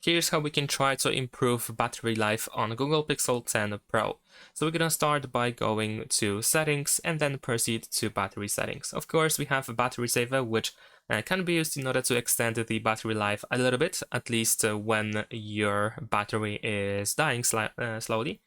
Here's how we can try to improve battery life on Google Pixel 10 Pro. So we're gonna start by going to settings and then proceed to battery settings. Of course, we have a battery saver, which can be used in order to extend the battery life a little bit, at least when your battery is dying slowly.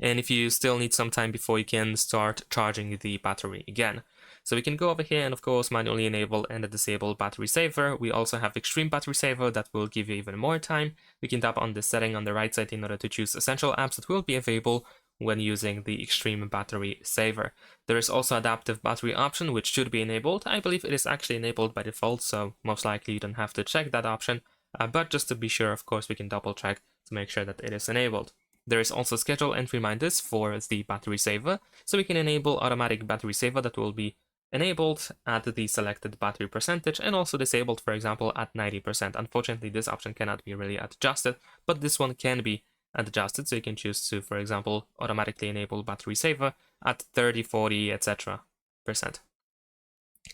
And if you still need some time before you can start charging the battery again. So we can go over here and of course manually enable and disable battery saver. We also have extreme battery saver that will give you even more time. We can tap on this setting on the right side in order to choose essential apps that will be available when using the extreme battery saver. There is also adaptive battery option, which should be enabled. I believe it is actually enabled by default, so most likely you don't have to check that option. But just to be sure, of course, we can double check to make sure that it is enabled. There is also schedule and reminders for the battery saver, so we can enable automatic battery saver that will be enabled at the selected battery percentage and also disabled, for example, at 90%. Unfortunately, this option cannot be really adjusted, but this one can be adjusted, so you can choose to, for example, automatically enable battery saver at 30, 40, etc. %.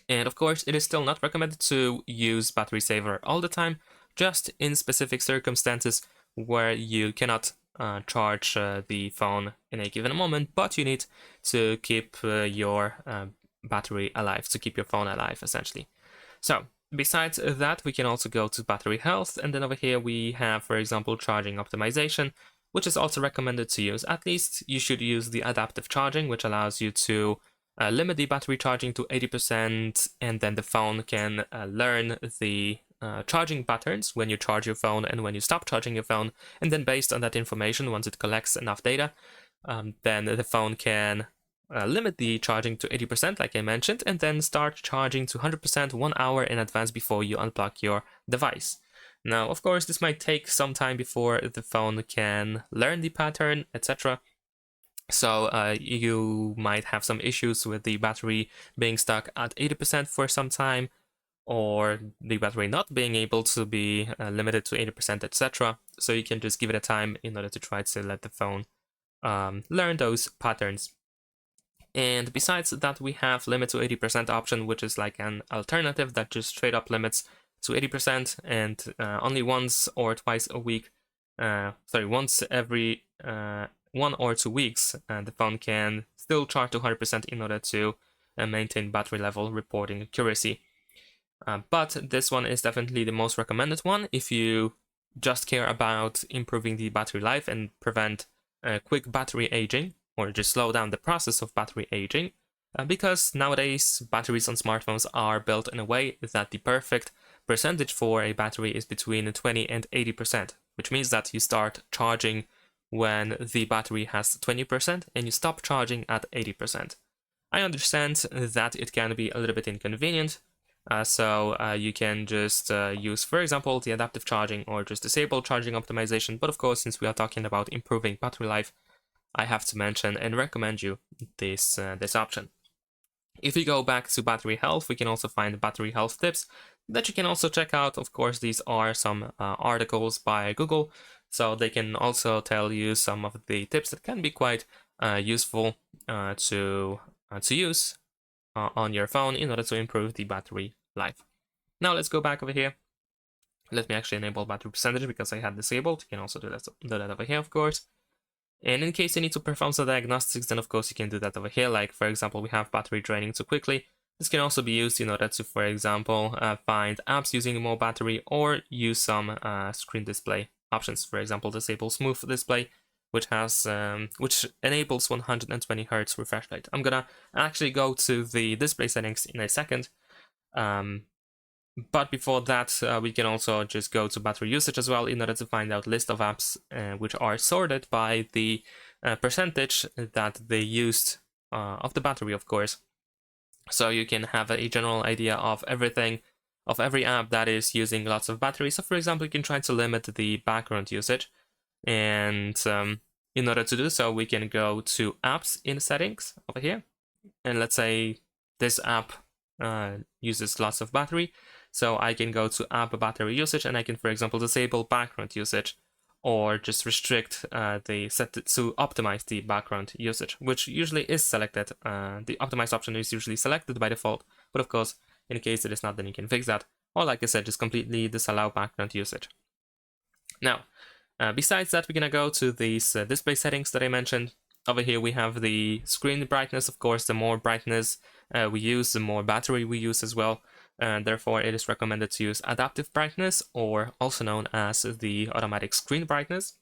And of course, it is still not recommended to use battery saver all the time, just in specific circumstances where you cannot charge the phone in a given moment, but you need to keep your battery alive, to keep your phone alive, essentially. So, besides that, we can also go to battery health, and then over here we have, for example, charging optimization, which is also recommended to use. At least you should use the adaptive charging, which allows you to limit the battery charging to 80%, and then the phone can learn the charging patterns when you charge your phone and when you stop charging your phone, and then based on that information, once it collects enough data, then the phone can limit the charging to 80%, like I mentioned, and then start charging to 100% 1 hour in advance before you unplug your device. Now, of course, this might take some time before the phone can learn the pattern, etc. So you might have some issues with the battery being stuck at 80% for some time, or the battery not being able to be limited to 80%, etc. So you can just give it a time in order to try to let the phone learn those patterns. And besides that, we have limit to 80% option, which is like an alternative that just straight up limits to 80% and only once or twice a week, once every 1 or 2 weeks, the phone can still charge to 100% in order to maintain battery level reporting accuracy. But this one is definitely the most recommended one if you just care about improving the battery life and prevent quick battery aging, or just slow down the process of battery aging, because nowadays batteries on smartphones are built in a way that the perfect percentage for a battery is between 20 and 80%, which means that you start charging when the battery has 20% and you stop charging at 80%. I understand that it can be a little bit inconvenient, so you can just use, for example, the adaptive charging or just disable charging optimization, but of course, since we are talking about improving battery life, I have to mention and recommend you this option. If we go back to battery health, we can also find battery health tips that you can also check out. Of course, these are some articles by Google, so they can also tell you some of the tips that can be quite useful to use on your phone in order to improve the battery life. Now let's go back over here. Let me actually enable battery percentage because I had disabled. You can also do that over here, of course. And in case you need to perform some diagnostics, then of course you can do that over here. Like, for example, we have battery draining too quickly. This can also be used in order to, for example, find apps using more battery or use some screen display options. For example, disable smooth display, which enables 120 Hz refresh rate. I'm gonna actually go to the display settings in a second. But before that, we can also just go to battery usage as well in order to find out list of apps which are sorted by the percentage that they used of the battery, of course. So you can have a general idea of everything, of every app that is using lots of battery. So for example, you can try to limit the background usage. And in order to do so, we can go to apps in settings over here. And let's say this app uses lots of battery. So I can go to app battery usage and I can, for example, disable background usage or just restrict set to optimize the background usage, which usually is selected. The optimized option is usually selected by default, but of course, in case it is not, then you can fix that. Or like I said, just completely disallow background usage. Now, besides that, we're gonna go to these display settings that I mentioned. Over here we have the screen brightness. Of course, the more brightness we use, the more battery we use as well. And therefore, it is recommended to use adaptive brightness, or also known as the automatic screen brightness,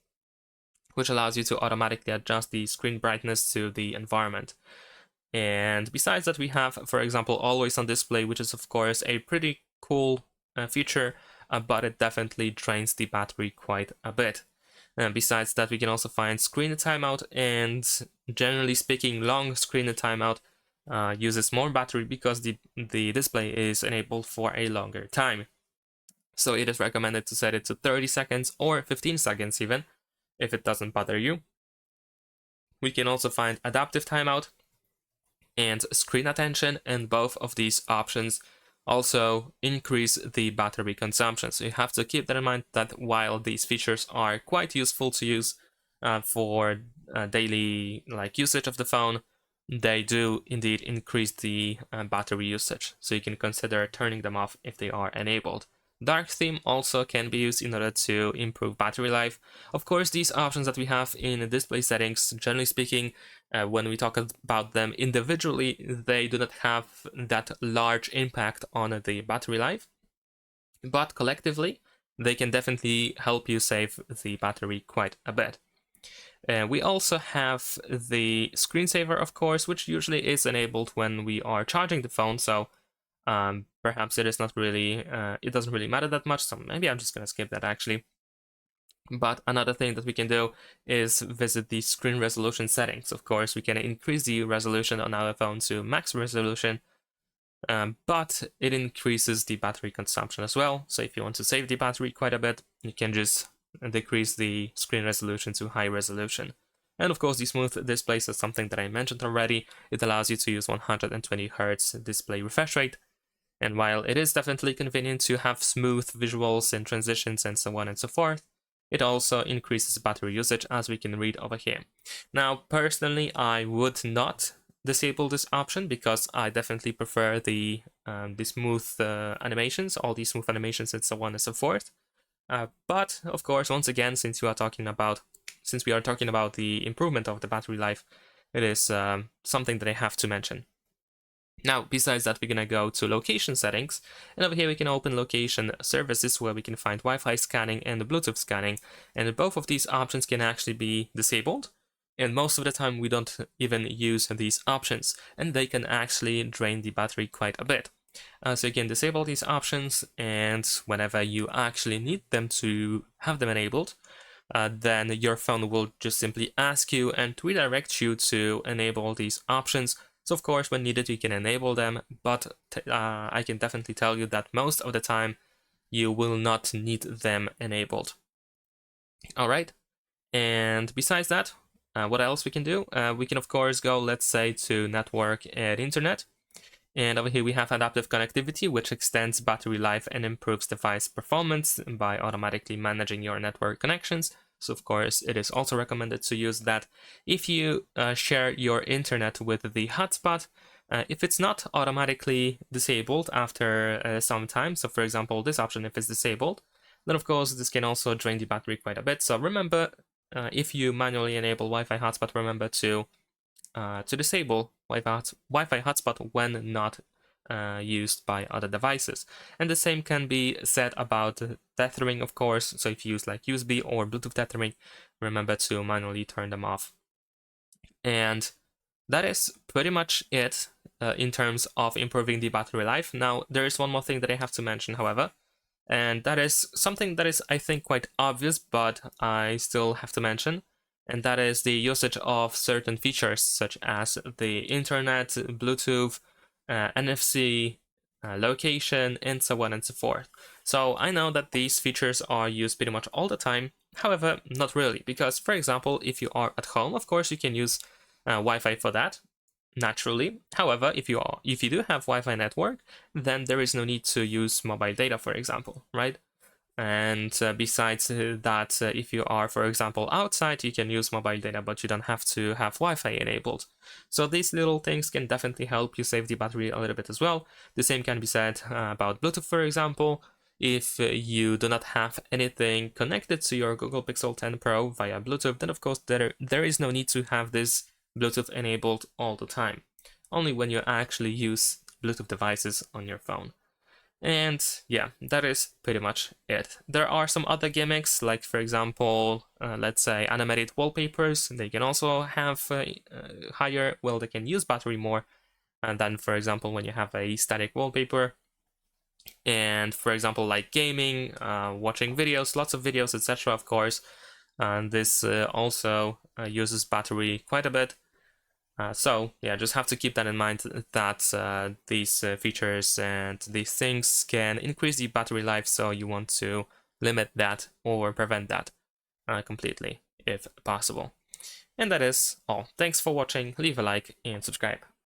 which allows you to automatically adjust the screen brightness to the environment. And besides that, we have, for example, always on display, which is of course a pretty cool feature, but it definitely drains the battery quite a bit. And besides that, we can also find screen timeout, and generally speaking, long screen timeout uses more battery because the display is enabled for a longer time. So it is recommended to set it to 30 seconds or 15 seconds even, if it doesn't bother you. We can also find adaptive timeout and screen attention, and both of these options also increase the battery consumption. So you have to keep that in mind, that while these features are quite useful to use for daily usage of the phone, they do indeed increase the battery usage. So you can consider turning them off if they are enabled. Dark theme also can be used in order to improve battery life. Of course, these options that we have in display settings, generally speaking, when we talk about them individually, they do not have that large impact on the battery life. But collectively, they can definitely help you save the battery quite a bit. We also have the screensaver, of course, which usually is enabled when we are charging the phone, so perhaps it is not really, it doesn't really matter that much, so maybe I'm just gonna skip that actually. But another thing that we can do is visit the screen resolution settings. Of course, we can increase the resolution on our phone to max resolution, but it increases the battery consumption as well. So if you want to save the battery quite a bit, you can just decrease the screen resolution to high resolution. And of course, the smooth displays is something that I mentioned already. It allows you to use 120 Hz display refresh rate. And while it is definitely convenient to have smooth visuals and transitions and so on and so forth, it also increases battery usage, as we can read over here. Now, personally, I would not disable this option because I definitely prefer the smooth animations, all these smooth animations and so on and so forth. But of course, once again, since we are talking about the improvement of the battery life, it is something that I have to mention. Now, besides that, we're gonna go to location settings, and over here we can open location services, where we can find Wi-Fi scanning and Bluetooth scanning, and both of these options can actually be disabled, and most of the time we don't even use these options, and they can actually drain the battery quite a bit. So you can disable these options, and whenever you actually need them to have them enabled, then your phone will just simply ask you and redirect you to enable these options. So of course, when needed, you can enable them, but I can definitely tell you that most of the time you will not need them enabled. All right, and besides that, what else we can do? We can of course go, let's say, to network and internet. And over here we have adaptive connectivity, which extends battery life and improves device performance by automatically managing your network connections. So of course, it is also recommended to use that if you share your internet with the hotspot. If it's not automatically disabled after some time, so for example, this option, if it's disabled, then of course this can also drain the battery quite a bit. So remember, if you manually enable Wi-Fi hotspot, remember to disable Wi-Fi hotspot when not used by other devices. And the same can be said about tethering, of course. So if you use like USB or Bluetooth tethering, remember to manually turn them off. And that is pretty much it in terms of improving the battery life. Now, there is one more thing that I have to mention, however, and that is something that is, I think, quite obvious, but I still have to mention, and that is the usage of certain features such as the internet, Bluetooth, NFC, location, and so on and so forth. So I know that these features are used pretty much all the time, however, not really, because for example, if you are at home, of course you can use Wi-Fi for that, naturally. However, if you do have Wi-Fi network, then there is no need to use mobile data, for example, right? And besides that, if you are, for example, outside, you can use mobile data, but you don't have to have Wi-Fi enabled. So these little things can definitely help you save the battery a little bit as well. The same can be said about Bluetooth, for example. If you do not have anything connected to your Google Pixel 10 Pro via Bluetooth, then of course there is no need to have this Bluetooth enabled all the time, only when you actually use Bluetooth devices on your phone. And yeah, that is pretty much it. There are some other gimmicks, like for example, let's say animated wallpapers. They can also have higher, well, they can use battery more than, for example, when you have a static wallpaper. And for example, like gaming, watching videos, lots of videos, etc. Of course, and this also uses battery quite a bit. So yeah, just have to keep that in mind that these features and these things can increase the battery life, so you want to limit that or prevent that completely if possible. And that is all. Thanks for watching, leave a like and subscribe.